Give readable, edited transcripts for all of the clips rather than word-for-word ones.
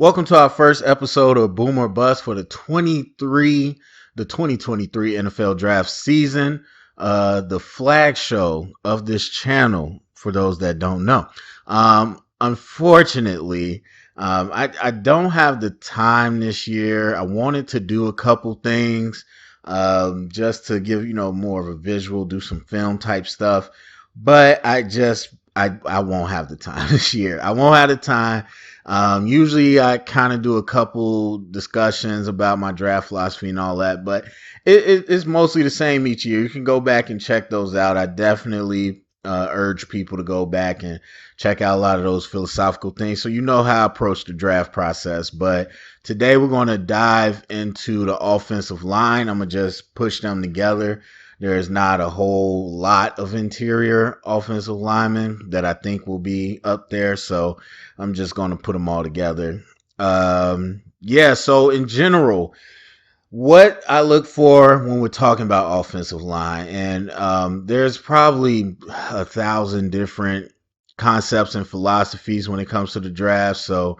Welcome to our first episode of Boom or Bust for the 2023 NFL draft season. The flag show of this channel, for those that don't know. Unfortunately, I don't have the time this year. I wanted to do a couple things, just to give, more of a visual, do some film type stuff, but I won't have the time this year. I won't have the time. Usually I kind of do a couple discussions about my draft philosophy and all that, but it's mostly the same each year. You can go back and check those out. I definitely urge people to go back and check out a lot of those philosophical things so you know how I approach the draft process. But today we're going to dive into the offensive line. I'm going to just push them together. There's not a whole lot of interior offensive linemen that I think will be up there, so I'm just going to put them all together. So in general, what I look for when we're talking about offensive line, and there's probably 1,000 different concepts and philosophies when it comes to the draft, so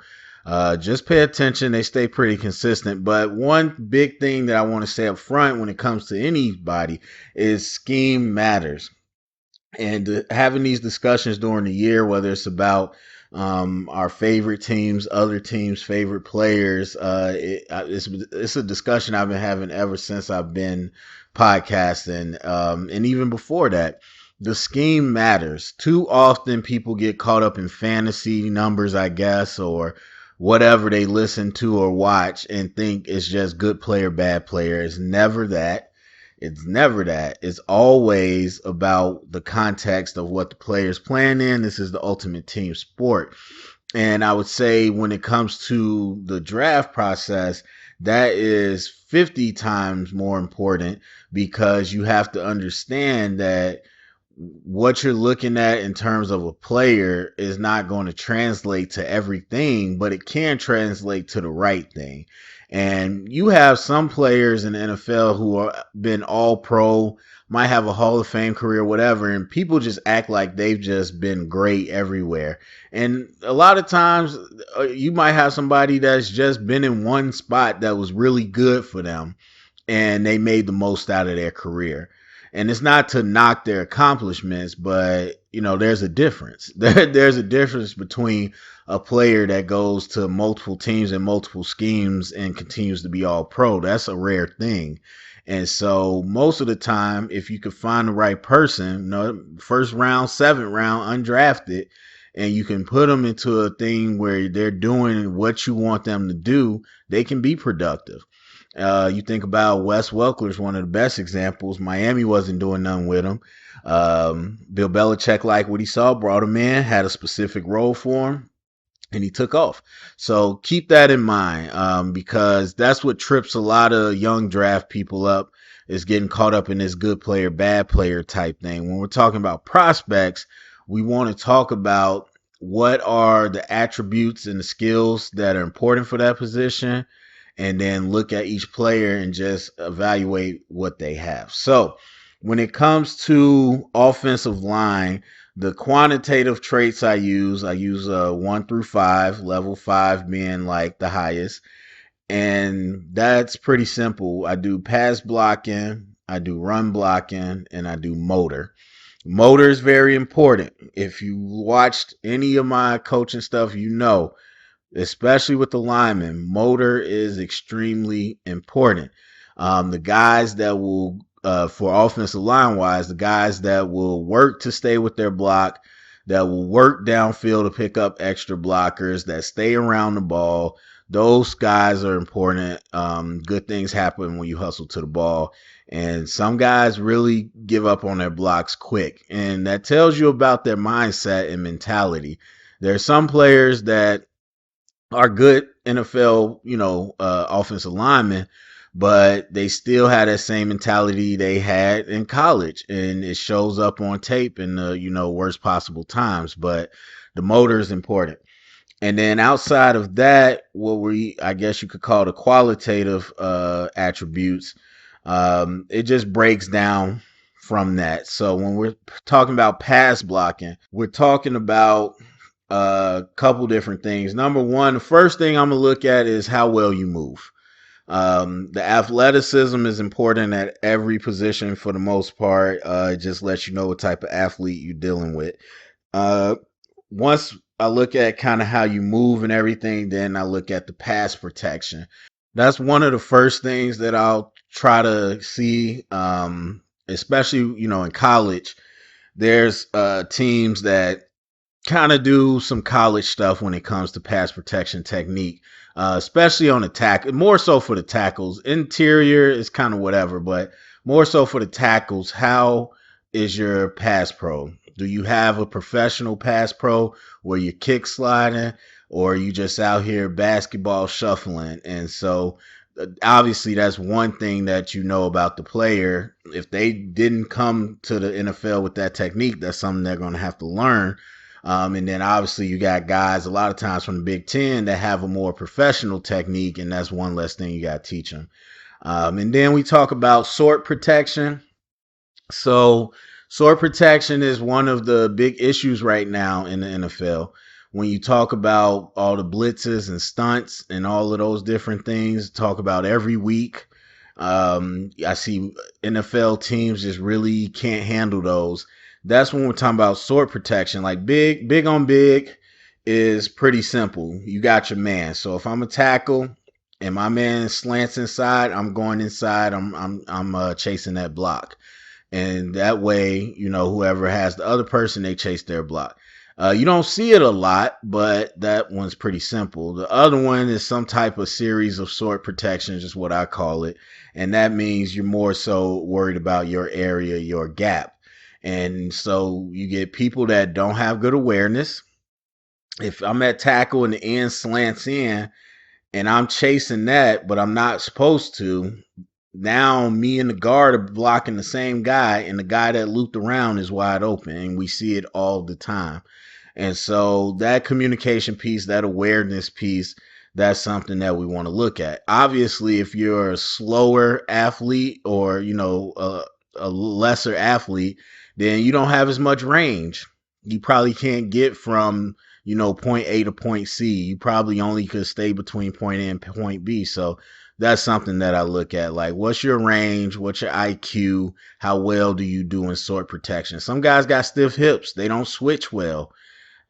just pay attention. They stay pretty consistent. But one big thing that I want to say up front when it comes to anybody is scheme matters. And having these discussions during the year, whether it's about our favorite teams, other teams' favorite players, it's a discussion I've been having ever since I've been podcasting, and even before that. The scheme matters. Too often people get caught up in fantasy numbers, I guess, or whatever they listen to or watch and think it's just good player, bad player. It's never that. It's never that. It's always about the context of what the player's playing in. This is the ultimate team sport. And I would say when it comes to the draft process, that is 50 times more important because you have to understand that what you're looking at in terms of a player is not going to translate to everything, but it can translate to the right thing. And you have some players in the NFL who are been all pro, might have a Hall of Fame career, whatever, and people just act like they've just been great everywhere. And a lot of times you might have somebody that's just been in one spot that was really good for them and they made the most out of their career. And it's not to knock their accomplishments, but there's a difference. There's a difference between a player that goes to multiple teams and multiple schemes and continues to be all pro. That's a rare thing. And so most of the time, if you could find the right person, first round, seventh round, undrafted, and you can put them into a thing where they're doing what you want them to do, they can be productive. You think about Wes Welker's one of the best examples. Miami wasn't doing nothing with him. Bill Belichick liked what he saw, brought him in, had a specific role for him, and he took off. So keep that in mind, because that's what trips a lot of young draft people up, is getting caught up in this good player, bad player type thing. When we're talking about prospects, we want to talk about what are the attributes and the skills that are important for that position, and then look at each player and just evaluate what they have. So when it comes to offensive line, the quantitative traits I use 1 through 5, level 5 being like the highest. And that's pretty simple. I do pass blocking, I do run blocking, and I do motor. Motor is very important. If you watched any of my coaching stuff, especially with the linemen, motor is extremely important. The guys that will, for offensive line wise, the guys that will work to stay with their block, that will work downfield to pick up extra blockers, that stay around the ball, those guys are important. Good things happen when you hustle to the ball. And some guys really give up on their blocks quick. And that tells you about their mindset and mentality. There are some players that are good NFL, offensive linemen, but they still had that same mentality they had in college, and it shows up on tape in the, worst possible times. But the motor is important. And then outside of that, I guess you could call the qualitative attributes, it just breaks down from that. So when we're talking about pass blocking, we're talking about a couple different things. Number one, the first thing I'm gonna look at is how well you move. The athleticism is important at every position for the most part. It just lets you know what type of athlete you're dealing with. Uh, Once I look at kind of how you move and everything, then I look at the pass protection. That's one of the first things that I'll try to see, especially, in college. There's teams that kind of do some college stuff when it comes to pass protection technique, especially on the tackle. More so for the tackles. Interior is kind of whatever, but more so for the tackles. How is your pass pro? Do you have a professional pass pro where you're kick sliding, or are you just out here basketball shuffling? And so obviously that's one thing that you know about the player. If they didn't come to the NFL with that technique, that's something they're going to have to learn. And then obviously you got guys a lot of times from the Big Ten that have a more professional technique, and that's one less thing you got to teach them. And then we talk about sort protection. So, sword protection is one of the big issues right now in the NFL. When you talk about all the blitzes and stunts and all of those different things, talk about every week. I see NFL teams just really can't handle those. That's when we're talking about sword protection. Like big on big is pretty simple. You got your man. So if I'm a tackle and my man slants inside, I'm going inside. I'm chasing that block. And that way, whoever has the other person, they chase their block. You don't see it a lot, but that one's pretty simple. The other one is some type of series of sword protections, is what I call it. And that means you're more so worried about your area, your gap. And so you get people that don't have good awareness. If I'm at tackle and the end slants in and I'm chasing that, but I'm not supposed to, now me and the guard are blocking the same guy, and the guy that looped around is wide open, and we see it all the time. And so that communication piece, that awareness piece, that's something that we want to look at. Obviously, if you're a slower athlete or a lesser athlete, then you don't have as much range. You probably can't get from point A to point C. You probably only could stay between point A and point B. So that's something that I look at. Like, what's your range? What's your IQ? How well do you do in sword protection? Some guys got stiff hips. They don't switch well.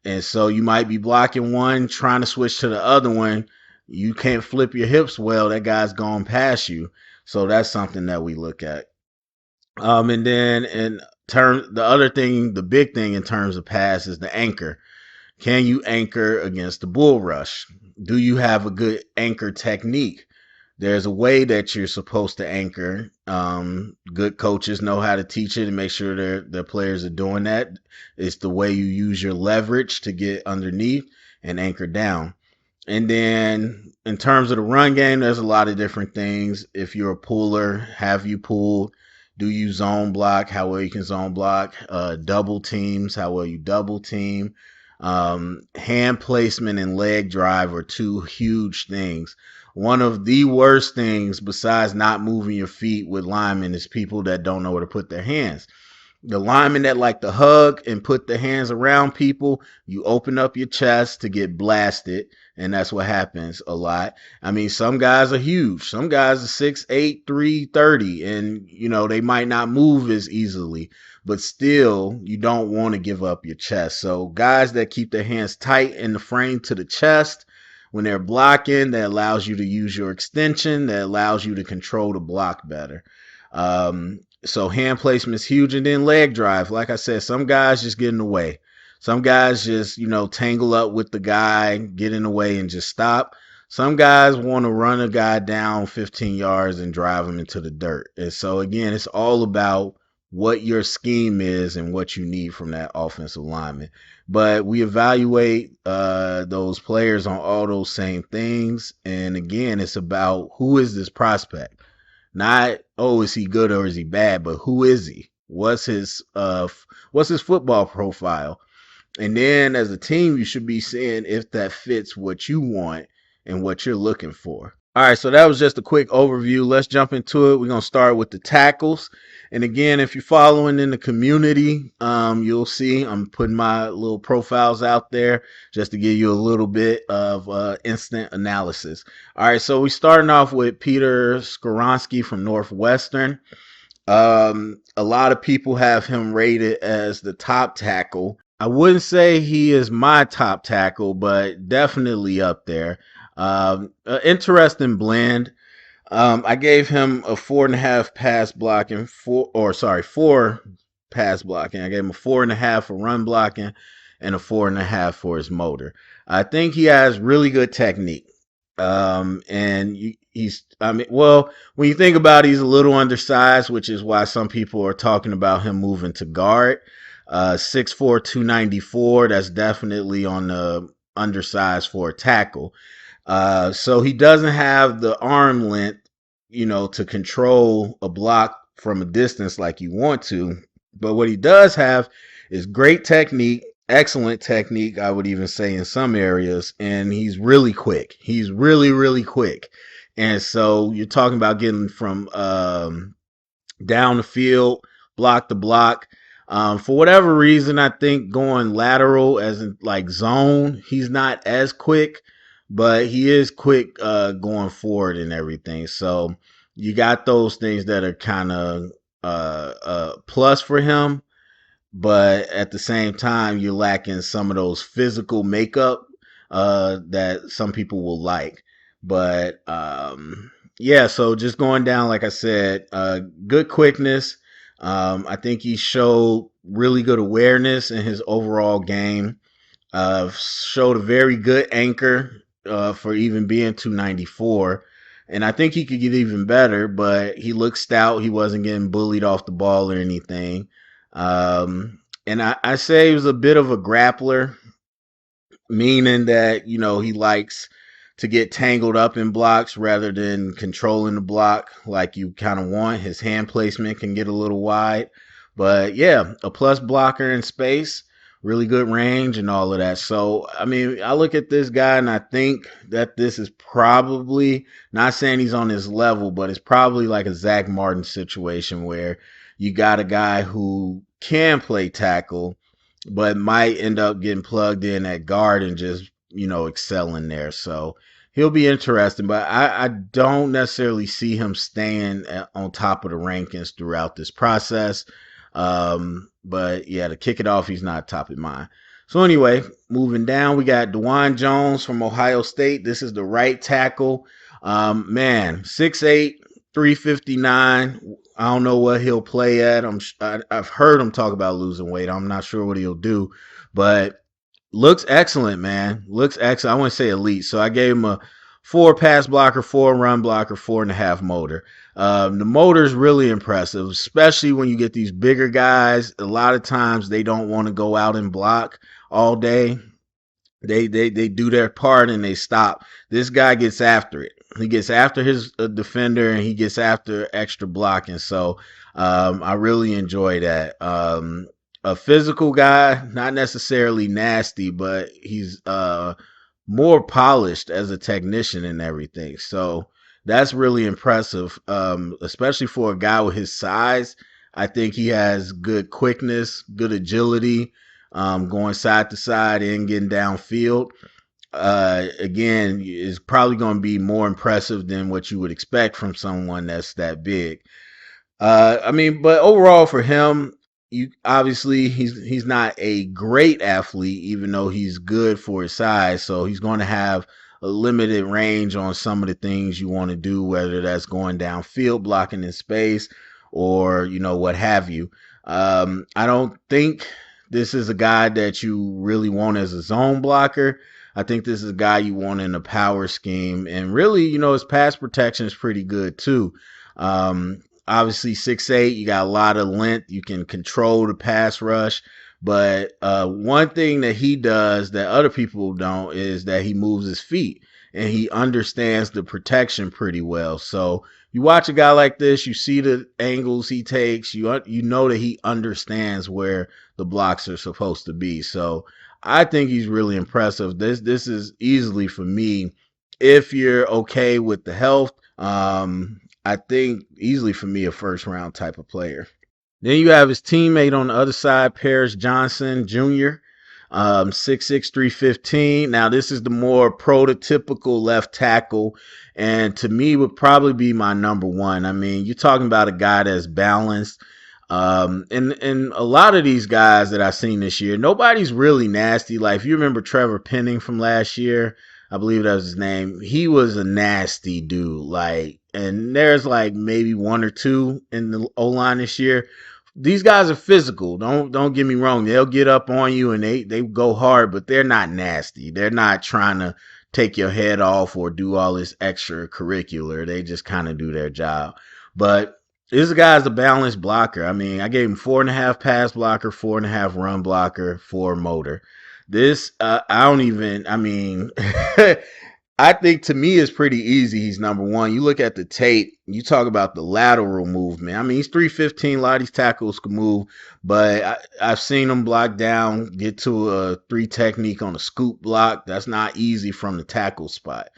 And so you might be blocking one, trying to switch to the other one. You can't flip your hips well. That guy's gone past you. So that's something that we look at. And then the other thing, the big thing in terms of pass is the anchor. Can you anchor against the bull rush? Do you have a good anchor technique? There's a way that you're supposed to anchor. Good coaches know how to teach it and make sure their players are doing that. It's the way you use your leverage to get underneath and anchor down. And then in terms of the run game, there's a lot of different things. If you're a puller, have you pulled? Do you zone block? How well you can zone block? Double teams, how well you double team? Hand placement and leg drive are two huge things. One of the worst things besides not moving your feet with linemen is people that don't know where to put their hands. The linemen that like to hug and put their hands around people, you open up your chest to get blasted, and that's what happens a lot. I mean, some guys are huge. Some guys are 6'8", 330, and they might not move as easily, but still you don't want to give up your chest. So guys that keep their hands tight in the frame to the chest when they're blocking, that allows you to use your extension, that allows you to control the block better. So hand placement is huge. And then leg drive. Like I said, some guys just get in the way. Some guys just, tangle up with the guy, get in the way and just stop. Some guys want to run a guy down 15 yards and drive him into the dirt. And so again, it's all about what your scheme is and what you need from that offensive lineman. But we evaluate those players on all those same things. And again, it's about who is this prospect? Not, oh, is he good or is he bad, but who is he? What's his football profile? And then as a team, you should be seeing if that fits what you want and what you're looking for. All right, so that was just a quick overview. Let's jump into it. We're gonna start with the tackles, and again, if you're following in the community, you'll see I'm putting my little profiles out there just to give you a little bit of instant analysis. All right, so we're starting off with Peter Skoronsky from Northwestern. A lot of people have him rated as the top tackle. I wouldn't say he is my top tackle, but definitely up there. Interesting blend. I gave him a 4.5 pass blocking, four pass blocking. I gave him a 4.5 for run blocking and a 4.5 for his motor. I think he has really good technique. And I mean, well, when you think about it, he's a little undersized, which is why some people are talking about him moving to guard. 6'4", 294. That's definitely on the undersized for a tackle. So he doesn't have the arm length, to control a block from a distance like you want to. But what he does have is great technique, excellent technique, I would even say in some areas, and he's really quick. He's really, really quick. And so you're talking about getting from down the field, block to block. For whatever reason, I think going lateral as in like zone, he's not as quick, but he is quick going forward and everything. So you got those things that are kind of plus for him, but at the same time, you're lacking some of those physical makeup that some people will like. But yeah, so just going down, like I said, good quickness. I think he showed really good awareness in his overall game. Showed a very good anchor for even being 294. And I think he could get even better, but he looked stout. He wasn't getting bullied off the ball or anything. And I say he was a bit of a grappler, meaning that, he likes to get tangled up in blocks rather than controlling the block like you kind of want. His hand placement can get a little wide. But yeah, a plus blocker in space, really good range and all of that. So, I mean, I look at this guy and I think that this is probably, not saying he's on his level, but it's probably like a Zach Martin situation where you got a guy who can play tackle, but might end up getting plugged in at guard and just, excelling there. So he'll be interesting, but I don't necessarily see him staying on top of the rankings throughout this process. But yeah, to kick it off, he's not top of mine. So anyway, moving down, we got DeJuan Jones from Ohio State. This is the right tackle. Man, 6'8", 359. I don't know what he'll play at. I've heard him talk about losing weight. I'm not sure what he'll do, but looks excellent, man. Looks excellent. I wouldn't say elite. So I gave him a 4 pass blocker, 4 run blocker, 4.5 motor. The motor is really impressive, especially when you get these bigger guys. A lot of times they don't want to go out and block all day. They do their part and they stop. This guy gets after it. He gets after his defender and he gets after extra blocking. So I really enjoy that. A physical guy, not necessarily nasty, but he's more polished as a technician and everything. So that's really impressive, especially for a guy with his size. I think he has good quickness, good agility, going side to side and getting downfield. Again, is probably going to be more impressive than what you would expect from someone that's that big. I mean, but overall for him, you obviously he's not a great athlete, even though he's good for his size. So he's going to have a limited range on some of the things you want to do, whether that's going downfield, blocking in space, or what have you. I don't think this is a guy that you really want as a zone blocker. I think this is a guy you want in a power scheme, and really, his pass protection is pretty good too. Obviously 6'8", you got a lot of length. You can control the pass rush. But one thing that he does that other people don't is that he moves his feet and he understands the protection pretty well. So you watch a guy like this, you see the angles he takes, you know that he understands where the blocks are supposed to be. So I think he's really impressive. This is easily for me if you're okay with the health, I think easily for me a first round type of player. Then you have his teammate on the other side, Paris Johnson Jr., 6'6", 315. Now, this is the more prototypical left tackle, and to me would probably be my number one. I mean, you're talking about a guy that's balanced. And a lot of these guys that I've seen this year, nobody's really nasty. Like, if you remember Trevor Penning from last year, I believe that was his name. He was a nasty dude. Like, and there's like maybe one or two in the O line this year. These guys are physical. Don't get me wrong. They'll get up on you and they go hard, but they're not nasty. They're not trying to take your head off or do all this extracurricular. They just kind of do their job. But this guy's a balanced blocker. I mean, I gave him 4.5 pass blocker, 4.5 run blocker, 4 motor. This, I don't even, I mean, I think to me it's pretty easy. He's number one. You look at the tape, you talk about the lateral movement. I mean, he's 315. A lot of these tackles can move, but I've seen him block down, get to a 3 technique on a scoop block. That's not easy from the tackle spot.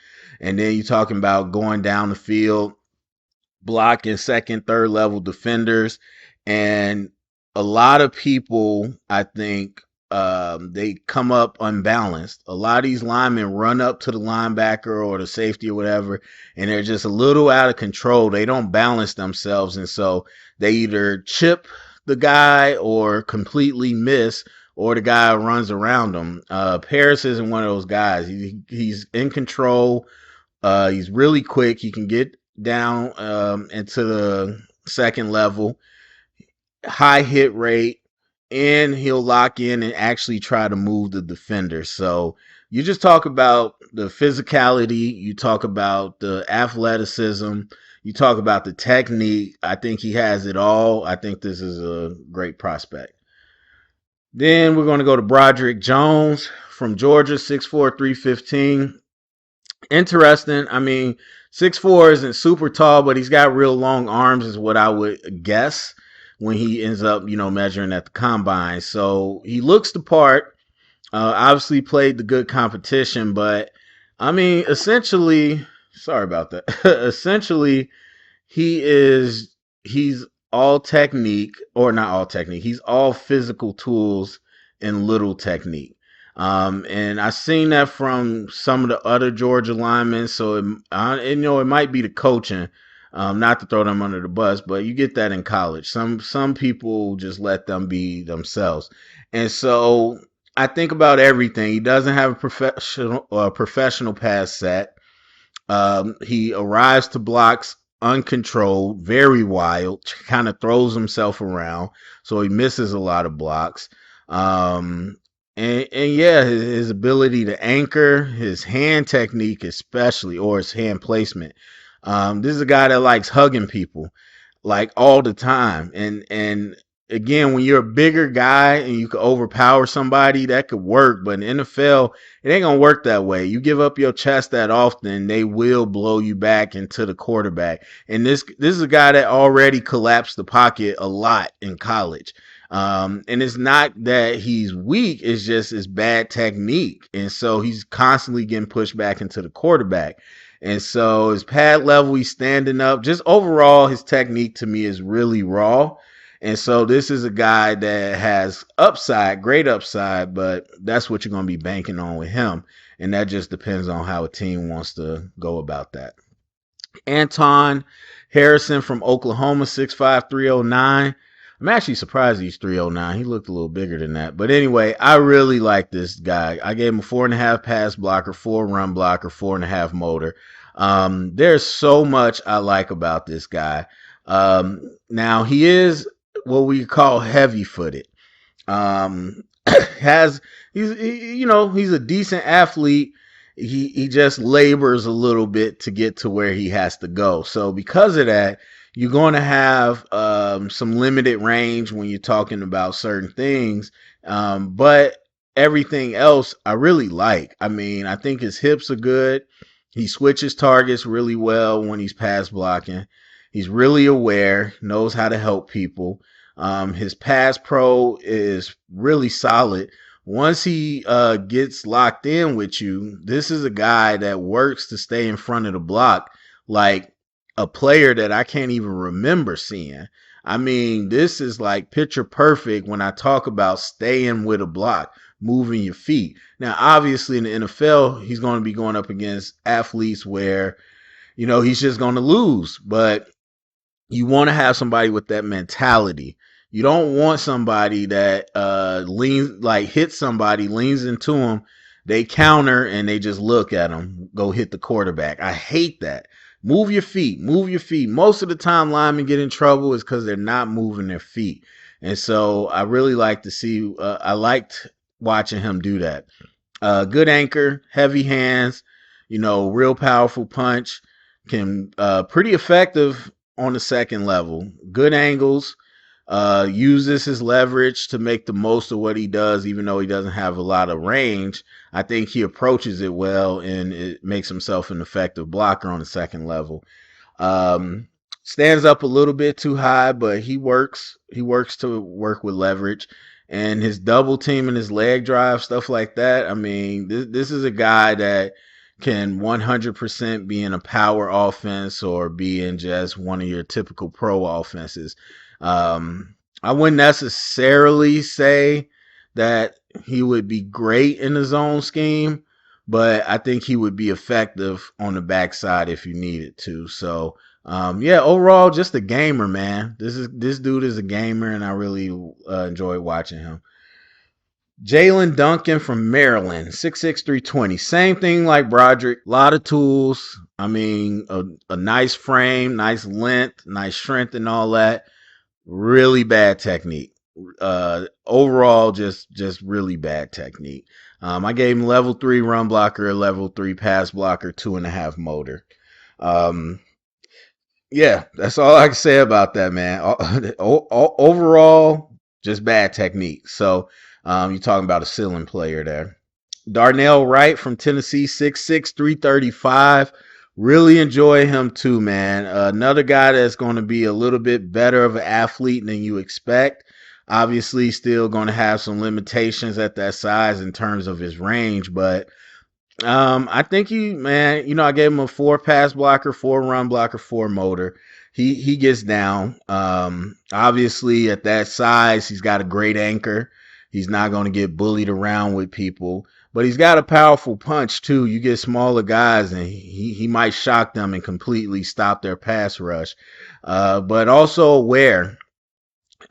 And then you're talking about going down the field, blocking second, third level defenders. And a lot of people, I think, they come up unbalanced. A lot of these linemen run up to the linebacker or the safety or whatever, and they're just a little out of control. They don't balance themselves, and so they either chip the guy or completely miss, or the guy runs around them. Paris isn't one of those guys. He's in control. He's really quick. He can get down into the second level, high hit rate, and he'll lock in and actually try to move the defender. So you just talk about the physicality, you talk about the athleticism, you talk about the technique. I think he has it all. I think this is a great prospect. Then we're going to go to Broderick Jones from Georgia, 6'4", 315. Interesting. I mean, 6'4" isn't super tall, but he's got real long arms is what I would guess when he ends up, measuring at the combine. So he looks the part. Obviously played the good competition, but I mean, essentially, sorry about that. Essentially, he's all technique, or not all technique. He's all physical tools and little technique. And I seen that from some of the other Georgia linemen. So it might be the coaching, not to throw them under the bus, but you get that in college. Some people just let them be themselves, and so I think about everything. He doesn't have a professional pass set. He arrives to blocks uncontrolled, very wild, kind of throws himself around, so he misses a lot of blocks. And yeah, his ability to anchor, his hand technique especially, or his hand placement. This is a guy that likes hugging people like all the time. And again, when you're a bigger guy and you can overpower somebody, that could work. But in the NFL, it ain't gonna work that way. You give up your chest that often, they will blow you back into the quarterback. And this is a guy that already collapsed the pocket a lot in college. And it's not that he's weak, it's just his bad technique. And so he's constantly getting pushed back into the quarterback. And so his pad level, he's standing up. Just overall, his technique to me is really raw. And so this is a guy that has upside, great upside, but that's what you're going to be banking on with him. And that just depends on how a team wants to go about that. Anton Harrison from Oklahoma, 6'5", 309. I'm actually surprised he's 309. He looked a little bigger than that. But anyway, I really like this guy. I gave him a 4.5 pass blocker, 4 run blocker, 4.5 motor. There's so much I like about this guy. Now he is what we call heavy footed. He's a decent athlete. He just labors a little bit to get to where he has to go. So because of that, you're going to have some limited range when you're talking about certain things. But everything else I really like. I mean, I think his hips are good. He switches targets really well when he's pass blocking. He's really aware, knows how to help people. His pass pro is really solid, once he gets locked in with you, this is a guy that works to stay in front of the block like a player that I can't even remember seeing. I mean, this is like picture perfect when I talk about staying with a block, moving your feet. Now, obviously, in the NFL, he's going to be going up against athletes where, he's just going to lose. But you want to have somebody with that mentality. You don't want somebody that leans, like hits somebody, leans into them, they counter and they just look at them, go hit the quarterback. I hate that. Move your feet, move your feet. Most of the time linemen get in trouble is because they're not moving their feet. And so I really like to see, I liked watching him do that. Good anchor, heavy hands, real powerful punch, can pretty effective on the second level. Good angles, uses his leverage to make the most of what he does, even though he doesn't have a lot of range. I think he approaches it well and it makes himself an effective blocker on the second level. Um, Stands up a little bit too high, but he works. He works to work with leverage and his double team and his leg drive, stuff like that. I mean, this is a guy that can 100% be in a power offense or be in just one of your typical pro offenses. I wouldn't necessarily say that he would be great in the zone scheme, but I think he would be effective on the backside if you needed to. So, yeah, overall, just a gamer, man. This dude is a gamer, and I really enjoy watching him. Jalen Duncan from Maryland, 6'6", 320. Same thing like Broderick. A lot of tools. I mean, a nice frame, nice length, nice strength, and all that. Really bad technique. Overall, just really bad technique. I gave him level 3 run blocker, a level 3 pass blocker, 2.5 motor. Um, yeah, that's all I can say about that, man. Overall, just bad technique. So, you're talking about a ceiling player there. Darnell Wright from Tennessee, 6'6", 335. Really enjoy him too, man. Another guy that's going to be a little bit better of an athlete than you expect. Obviously, still going to have some limitations at that size in terms of his range, but I think man, I gave him a 4 pass blocker, 4 run blocker, 4 motor. He gets down. Obviously at that size, he's got a great anchor. He's not going to get bullied around with people, but he's got a powerful punch too. You get smaller guys and he might shock them and completely stop their pass rush. But also aware,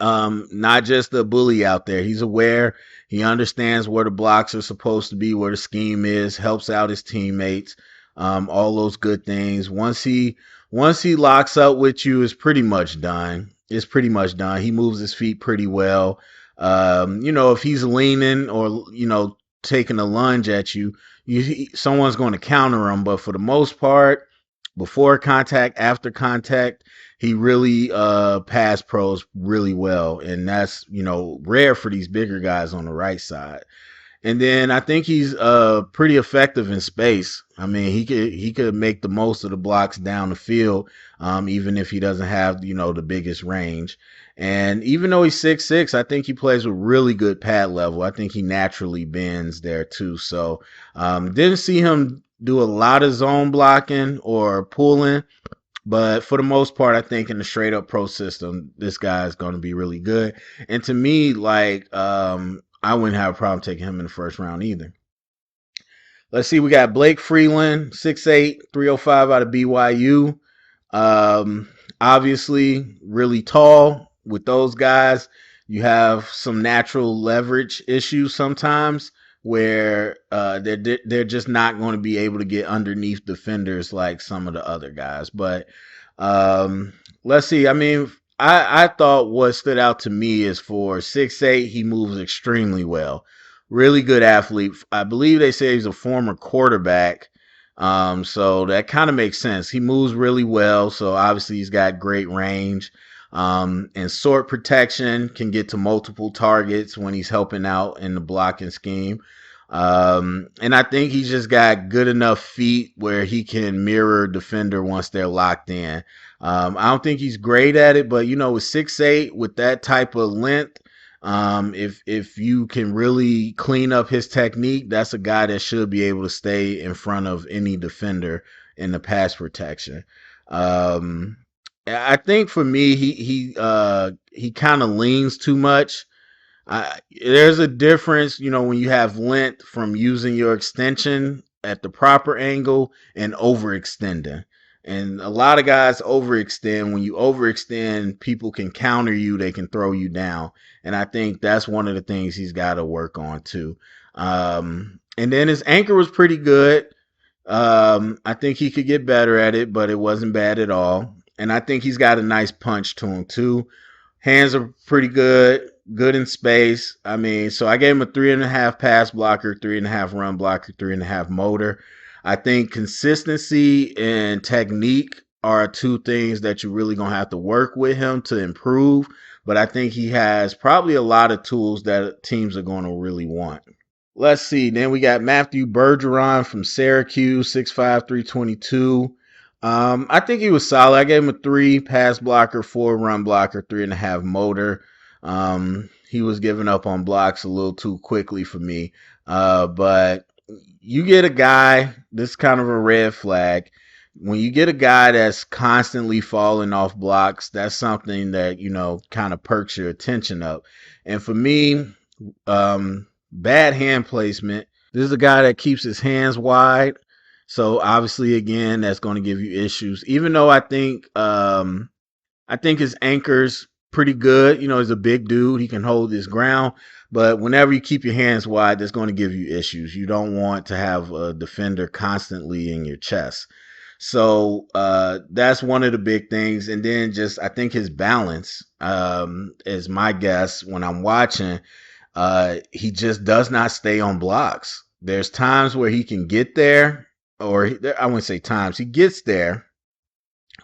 not just a bully out there. He's aware. He understands where the blocks are supposed to be, where the scheme is, helps out his teammates, all those good things. Once he locks up with you, it's pretty much done. It's pretty much done. He moves his feet pretty well. If he's leaning or taking a lunge at you, someone's going to counter him. But for the most part, before contact, after contact, he really pass pros really well, and that's rare for these bigger guys on the right side. And then I think he's pretty effective in space. I mean, he could make the most of the blocks down the field, even if he doesn't have the biggest range. And even though he's 6'6", I think he plays with really good pad level. I think he naturally bends there too. So didn't see him do a lot of zone blocking or pulling. But for the most part, I think in the straight up pro system, this guy is going to be really good. And to me, like, I wouldn't have a problem taking him in the first round either. Let's see. We got Blake Freeland, 6'8", 305 out of BYU. Obviously, really tall. With those guys, you have some natural leverage issues sometimes where they're just not going to be able to get underneath defenders like some of the other guys. But let's see. I mean, I thought what stood out to me is for 6'8", he moves extremely well. Really good athlete. I believe they say he's a former quarterback. So that kind of makes sense. He moves really well. So obviously he's got great range. And sword protection, can get to multiple targets when he's helping out in the blocking scheme. And I think he's just got good enough feet where he can mirror defender once they're locked in. I don't think he's great at it, but with 6'8", with that type of length, If you can really clean up his technique, that's a guy that should be able to stay in front of any defender in the pass protection. Um, I think for me, he kind of leans too much. There's a difference, when you have length from using your extension at the proper angle and overextending. And a lot of guys overextend. When you overextend, people can counter you, they can throw you down. And I think that's one of the things he's got to work on too. And then his anchor was pretty good. I think he could get better at it, but it wasn't bad at all. And I think he's got a nice punch to him too. Hands are pretty good in space. I mean, so I gave him a 3.5 pass blocker, 3.5 run blocker, 3.5 motor. I think consistency and technique are two things that you're really gonna have to work with him to improve. But I think he has probably a lot of tools that teams are gonna really want. Let's see. Then we got Matthew Bergeron from Syracuse, 6'5", 322. I think he was solid. I gave him a 3 pass blocker, 4 run blocker, 3.5 motor. He was giving up on blocks a little too quickly for me. But you get a guy, this is kind of a red flag. When you get a guy that's constantly falling off blocks, that's something that, kind of perks your attention up. And for me, bad hand placement. This is a guy that keeps his hands wide. So obviously, again, that's going to give you issues. Even though I think his anchor's pretty good. He's a big dude. He can hold his ground. But whenever you keep your hands wide, that's going to give you issues. You don't want to have a defender constantly in your chest. So that's one of the big things. And then I think his balance is my guess when I'm watching. He just does not stay on blocks. There's times where he can get there, or I wouldn't say times. He gets there,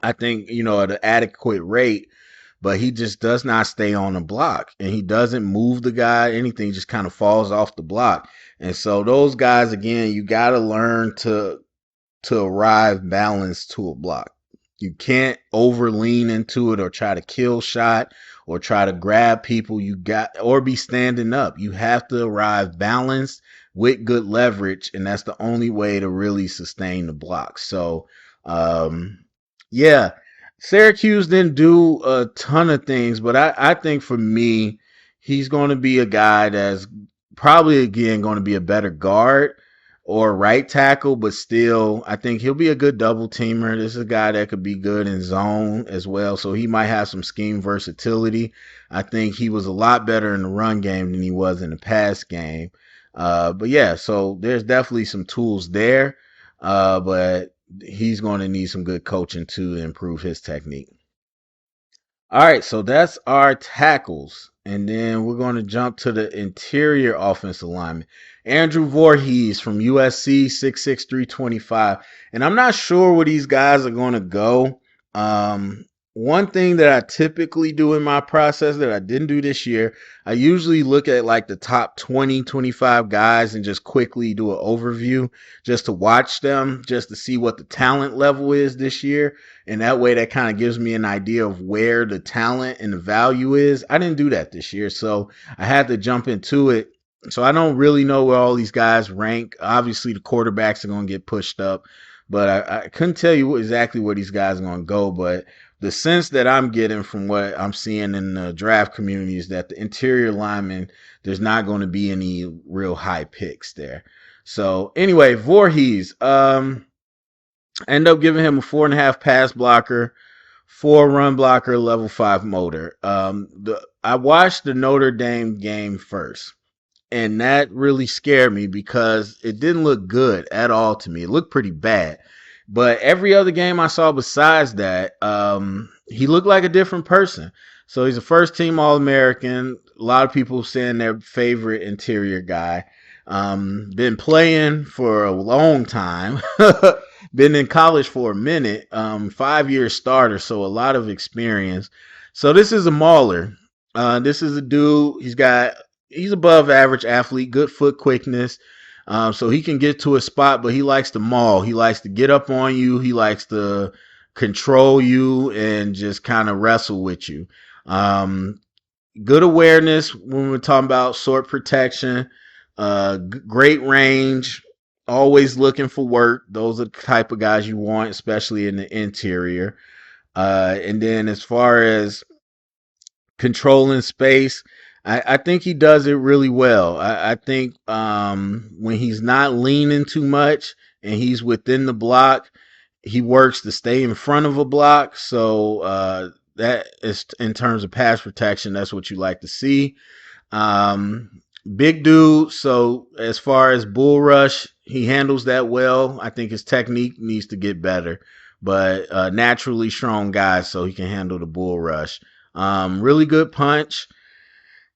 I think, at an adequate rate, but he just does not stay on the block, and he doesn't move the guy. Anything just kind of falls off the block. And so those guys, again, you got to learn to arrive balanced to a block. You can't over lean into it or try to kill shot or try to grab people. Or be standing up. You have to arrive balanced with good leverage, and that's the only way to really sustain the block. So, yeah, Syracuse didn't do a ton of things, but I think for me, he's going to be a guy that's probably, again, going to be a better guard or right tackle, but still, I think he'll be a good double teamer. This is a guy that could be good in zone as well, so he might have some scheme versatility. I think he was a lot better in the run game than he was in the pass game. But yeah, so there's definitely some tools there, but he's going to need some good coaching to improve his technique. All right, so that's our tackles. And then we're going to jump to the interior offensive lineman. Andrew Voorhees from USC, 6'6", 325. And I'm not sure where these guys are going to go. One thing that I typically do in my process that I didn't do this year, I usually look at like the top 20, 25 guys and just quickly do an overview just to watch them, just to see what the talent level is this year. And that way that kind of gives me an idea of where the talent and the value is. I didn't do that this year, so I had to jump into it. So I don't really know where all these guys rank. Obviously, the quarterbacks are going to get pushed up, but I couldn't tell you exactly where these guys are going to go. But the sense that I'm getting from what I'm seeing in the draft community is that the interior linemen, there's not going to be any real high picks there. So anyway, Voorhees, end up giving him a 4.5 pass blocker, 4 run blocker, level 5 motor. I watched the Notre Dame game first, and that really scared me because it didn't look good at all to me. It looked pretty bad. But every other game I saw besides that, he looked like a different person. So he's a first team All-American. A lot of people saying their favorite interior guy. Been playing for a long time. Been in college for a minute. 5-year starter, so a lot of experience. So this is a mauler. This is a dude. He's above average athlete, good foot quickness. So he can get to a spot, but he likes to maul. He likes to get up on you. He likes to control you and just kind of wrestle with you. Good awareness when we're talking about sword protection. Great range. Always looking for work. Those are the type of guys you want, especially in the interior. And then as far as controlling space, I think he does it really well. I think when he's not leaning too much and he's within the block, he works to stay in front of a block. So that is in terms of pass protection. That's what you like to see. Um, Big dude. So as far as bull rush, he handles that well. I think his technique needs to get better, but naturally strong guy, so he can handle the bull rush. Really good punch.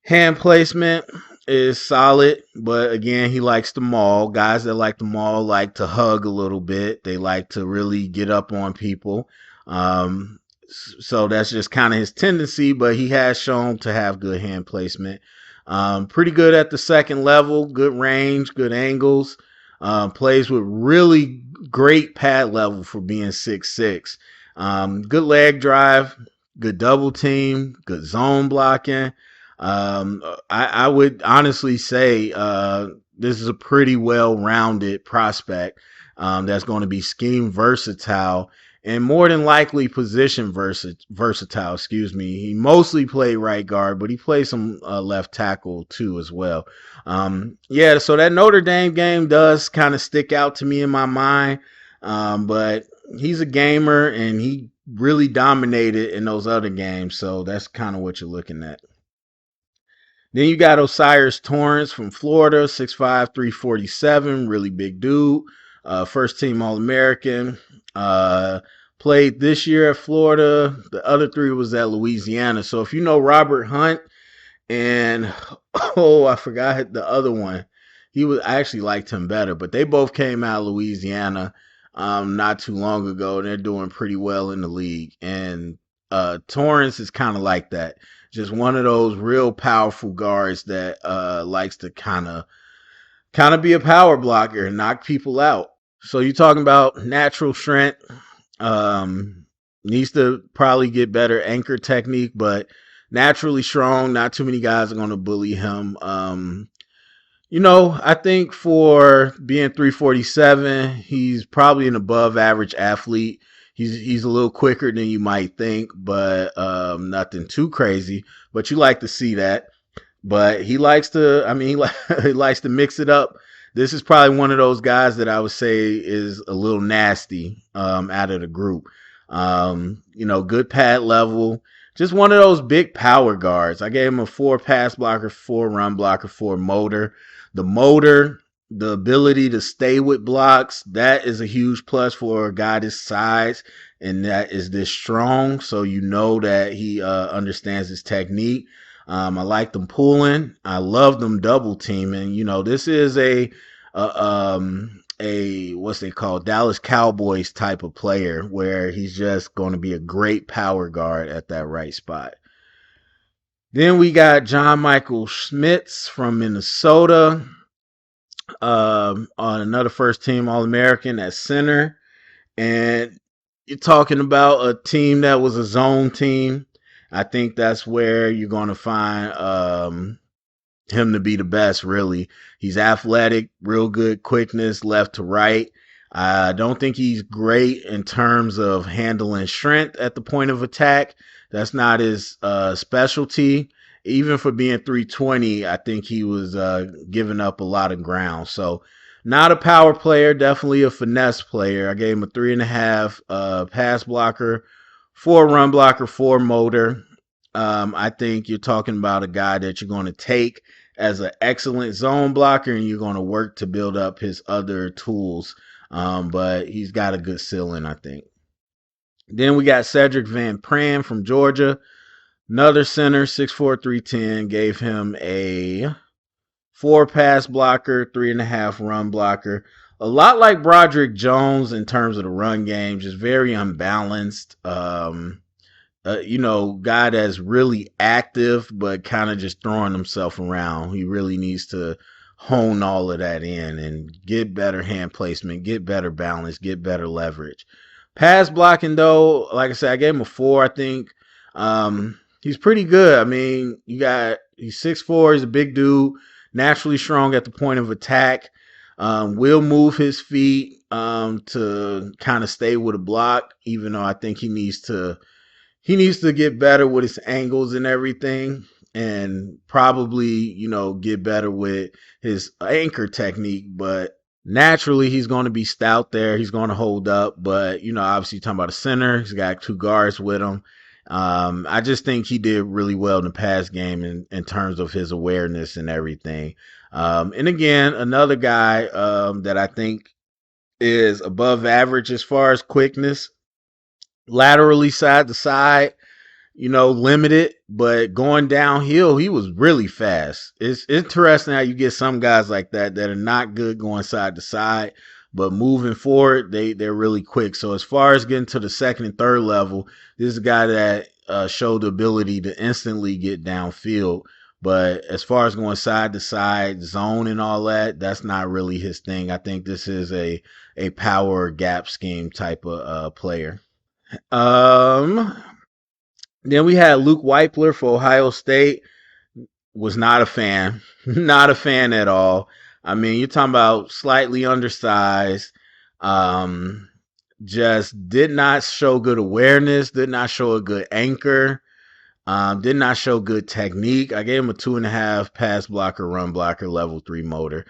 Hand placement is solid, but again, he likes to maul. Guys that like to maul like to hug a little bit. They like to really get up on people. Um, so that's just kind of his tendency, but he has shown to have good hand placement. Pretty good at the second level, good range, good angles. Plays with really great pad level for being 6'6". Good leg drive, good double team, good zone blocking. I would honestly say this is a pretty well-rounded prospect that's going to be scheme versatile and more than likely position versatile. Excuse me. He mostly played right guard, but he played some left tackle too as well. Yeah, so that Notre Dame game does kind of stick out to me in my mind, but he's a gamer and he really dominated in those other games, so that's kind of what you're looking at. Then you got Osiris Torrance from Florida, 6'5", 347, really big dude. First team All American. Played this year at Florida. The other three was at Louisiana. So if you know Robert Hunt and oh, I forgot the other one. I actually liked him better, but they both came out of Louisiana not too long ago, and they're doing pretty well in the league. And Torrance is kind of like that, just one of those real powerful guards that likes to kind of be a power blocker and knock people out. So you're talking about natural strength. Needs to probably get better anchor technique, but naturally strong. Not too many guys are going to bully him. I think for being 347, he's probably an above average athlete. He's a little quicker than you might think, but nothing too crazy. But you like to see that. But he likes to, he likes to mix it up. This is probably one of those guys that I would say is a little nasty out of the group. Good pad level. Just one of those big power guards. I gave him a 4 pass blocker, 4 run blocker, 4 motor. The motor, the ability to stay with blocks, that is a huge plus for a guy this size and that is this strong. So you know that he understands his technique. I like them pulling. I love them double teaming. This is a what's they call Dallas Cowboys type of player where he's just going to be a great power guard at that right spot. Then we got John Michael Schmitz from Minnesota, on another first team All American at center. And you're talking about a team that was a zone team. I think that's where you're going to find him to be the best, really. He's athletic, real good quickness, left to right. I don't think he's great in terms of handling strength at the point of attack. That's not his specialty. Even for being 320, I think he was giving up a lot of ground. So not a power player, definitely a finesse player. I gave him a 3.5 pass blocker, 4 run blocker, 4 motor. I think you're talking about a guy that you're going to take as an excellent zone blocker and you're going to work to build up his other tools. But he's got a good ceiling, I think. Then we got Cedric Van Pran from Georgia. Another center, 6'4", 310. Gave him a 4 pass blocker, 3.5 run blocker. A lot like Broderick Jones in terms of the run game, just very unbalanced. Guy that's really active, but kind of just throwing himself around. He really needs to hone all of that in and get better hand placement, get better balance, get better leverage. Pass blocking, though, like I said, I gave him a 4, I think. He's pretty good. I mean, he's 6'4", he's a big dude, naturally strong at the point of attack. Will move his feet to kind of stay with a block, even though I think he needs to get better with his angles and everything, and probably, get better with his anchor technique. But naturally, he's going to be stout there. He's going to hold up. But, obviously, you're talking about a center. He's got two guards with him. I just think he did really well in the pass game in terms of his awareness and everything. And again, another guy that I think is above average as far as quickness, laterally side to side, limited, but going downhill, he was really fast. It's interesting how you get some guys like that are not good going side to side, but moving forward, they're really quick. So as far as getting to the second and third level, this is a guy that showed the ability to instantly get downfield. But as far as going side to side, zone and all that, that's not really his thing. I think this is a power gap scheme type of player. Um, then we had Luke Weipler for Ohio State. Was not a fan. Not a fan at all. I mean, you're talking about slightly undersized. Um, just did not show good awareness, did not show a good anchor. Did not show good technique. I gave him a 2.5 pass blocker, run blocker, level 3 motor.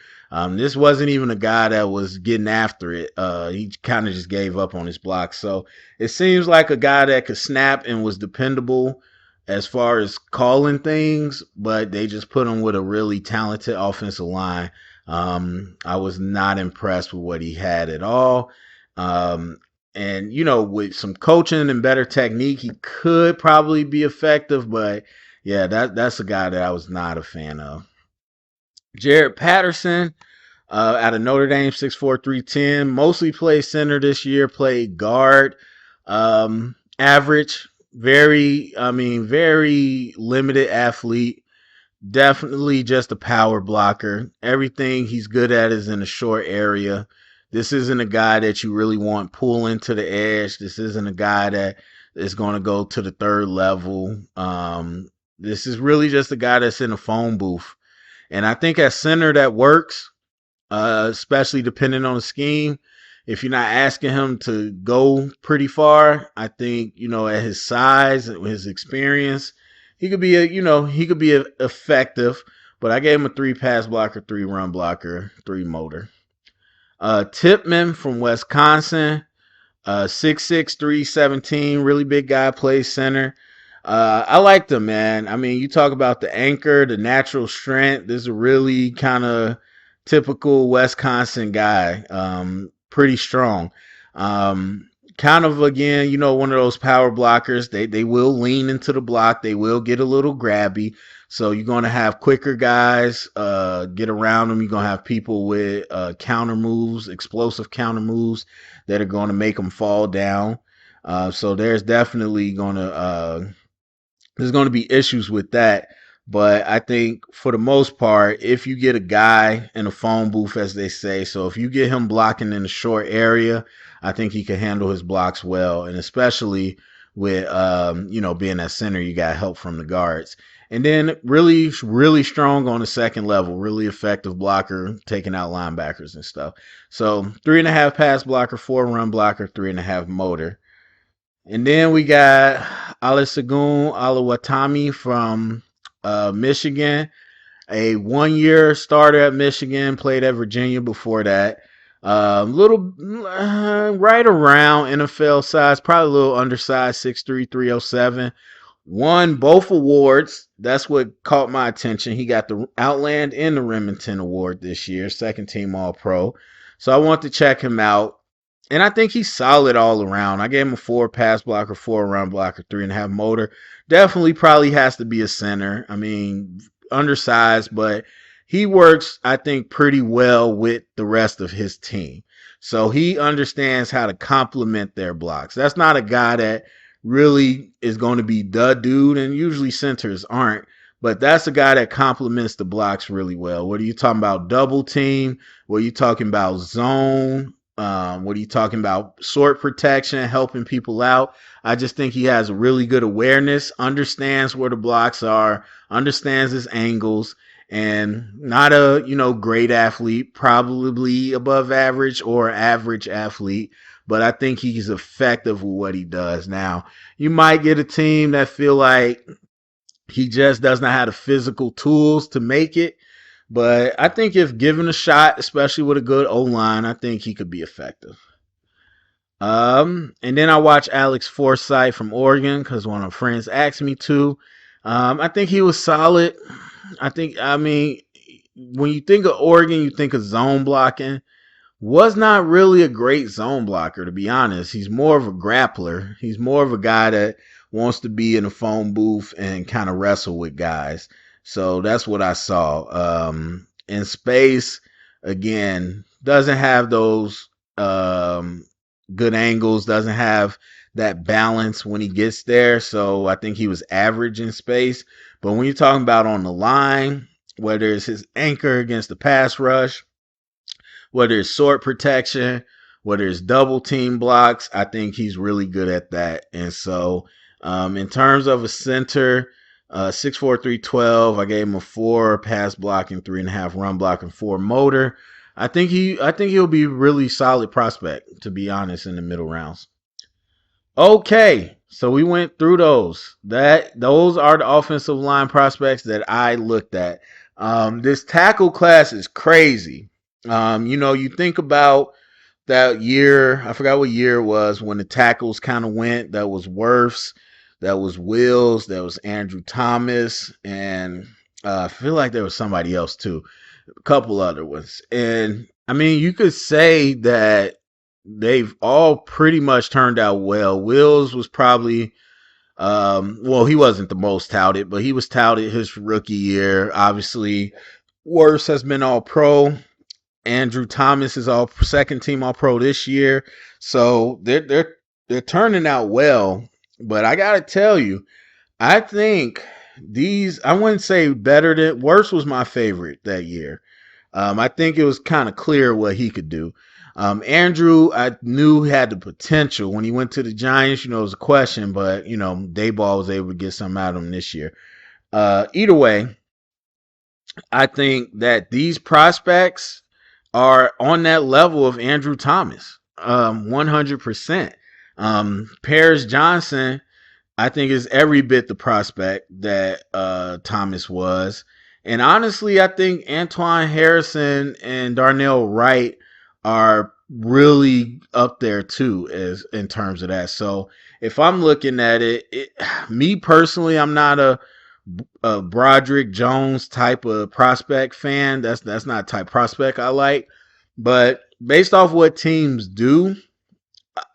This wasn't even a guy that was getting after it. He kind of just gave up on his block. So it seems like a guy that could snap and was dependable as far as calling things, but they just put him with a really talented offensive line. I was not impressed with what he had at all. Um, and, with some coaching and better technique, he could probably be effective. But yeah, that's a guy that I was not a fan of. Jared Patterson, out of Notre Dame, 6'4", 310. Mostly played center this year, played guard. Average, very limited athlete. Definitely just a power blocker. Everything he's good at is in a short area. This isn't a guy that you really want pulling to the edge. This isn't a guy that is going to go to the third level. This is really just a guy that's in a phone booth. And I think at center that works, especially depending on the scheme. If you're not asking him to go pretty far, I think, at his size and his experience, he could be effective. But I gave him a 3 pass blocker, 3 run blocker, 3 motor. Tipman from Wisconsin, 6'6", 317, really big guy, plays center. I liked him, man. I mean, you talk about the anchor, the natural strength. This is a really kind of typical Wisconsin guy. Pretty strong. Kind of, again, one of those power blockers. They will lean into the block. They will get a little grabby. So you're going to have quicker guys get around them. You're going to have people with counter moves, explosive counter moves that are going to make them fall down. So there's definitely there's going to be issues with that. But I think for the most part, if you get a guy in a phone booth, as they say, so if you get him blocking in a short area, I think he can handle his blocks well. And especially with, being at center, you got help from the guards. And then really, really strong on the second level, really effective blocker, taking out linebackers and stuff. So 3.5 pass blocker, 4 run blocker, 3.5 motor. And then we got Olusegun Oluwatimi from Michigan, a 1-year starter at Michigan, played at Virginia before that. Little right around NFL size, probably a little undersized, 6'3", 307. Won both awards. That's what caught my attention. He got the Outland and the Remington Award this year, second team All-Pro. So I want to check him out. And I think he's solid all around. I gave him a 4 pass blocker, 4 run blocker, 3.5 motor. Definitely probably has to be a center. I mean, undersized, but he works, I think, pretty well with the rest of his team. So he understands how to complement their blocks. That's not a guy that really is going to be the dude, and usually centers aren't. But that's a guy that complements the blocks really well. What are you talking about? Double team? What are you talking about? Zone? What are you talking about? Sword protection, helping people out. I just think he has really good awareness, understands where the blocks are, understands his angles, and not a, great athlete, probably above average or average athlete, but I think he's effective with what he does. Now, you might get a team that feel like he just does not have the physical tools to make it. But I think if given a shot, especially with a good O line, I think he could be effective. And then I watched Alex Forsythe from Oregon because one of my friends asked me to. I think he was solid. I mean, when you think of Oregon, you think of zone blocking. Was not really a great zone blocker, to be honest. He's more of a grappler. He's more of a guy that wants to be in a phone booth and kind of wrestle with guys. So that's what I saw. In space, again, doesn't have those good angles, doesn't have that balance when he gets there. So I think he was average in space. But when you're talking about on the line, whether it's his anchor against the pass rush, whether it's sword protection, whether it's double team blocks, I think he's really good at that. And so, in terms of a center, 6'4", 312, I gave him a 4 pass blocking, 3.5 run blocking, 4 motor. I think he'll be really solid prospect, to be honest, in the middle rounds. Okay, so we went through those. Those are the offensive line prospects that I looked at. This tackle class is crazy. You think about that year, I forgot what year it was when the tackles kind of went. That was Wirfs, that was Wills, that was Andrew Thomas, and I feel like there was somebody else too, a couple other ones. And I mean, you could say that they've all pretty much turned out well. Wills was probably well, he wasn't the most touted, but he was touted his rookie year. Obviously, Wirfs has been all pro. Andrew Thomas is all second team all pro this year. So they're turning out well. But I gotta tell you, I think I wouldn't say better than Worst was my favorite that year. I think it was kind of clear what he could do. Andrew, I knew had the potential. When he went to the Giants, it was a question, but Dayball was able to get something out of him this year. Either way, I think that these prospects are on that level of Andrew Thomas, 100%. Paris Johnson, I think, is every bit the prospect that Thomas was. And honestly, I think Antoine Harrison and Darnell Wright are really up there too, as in terms of that. So if I'm looking at me personally, I'm not a Broderick Jones type of prospect fan. That's not type prospect I like. But based off what teams do,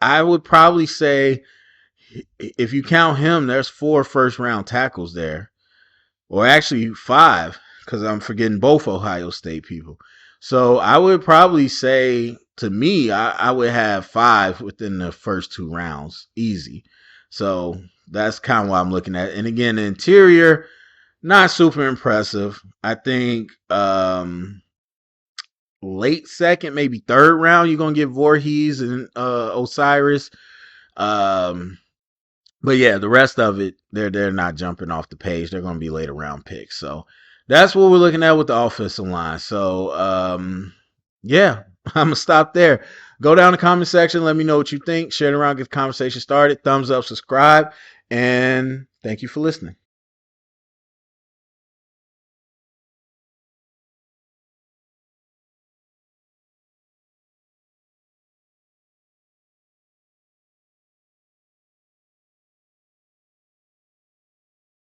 I would probably say if you count him, there's 4 first round tackles there, or actually 5, because I'm forgetting both Ohio State people. So I would probably say, to me, I would have 5 within the first 2 rounds, easy. So that's kind of what I'm looking at. And again, the interior, not super impressive. I think late second, maybe third round, you're gonna get Voorhees and Osiris. But yeah, the rest of it, they're not jumping off the page. They're gonna be later round picks. So that's what we're looking at with the offensive line. So yeah, I'm gonna stop there. Go down in the comment section, let me know what you think. Share it around, get the conversation started. Thumbs up, subscribe, and thank you for listening.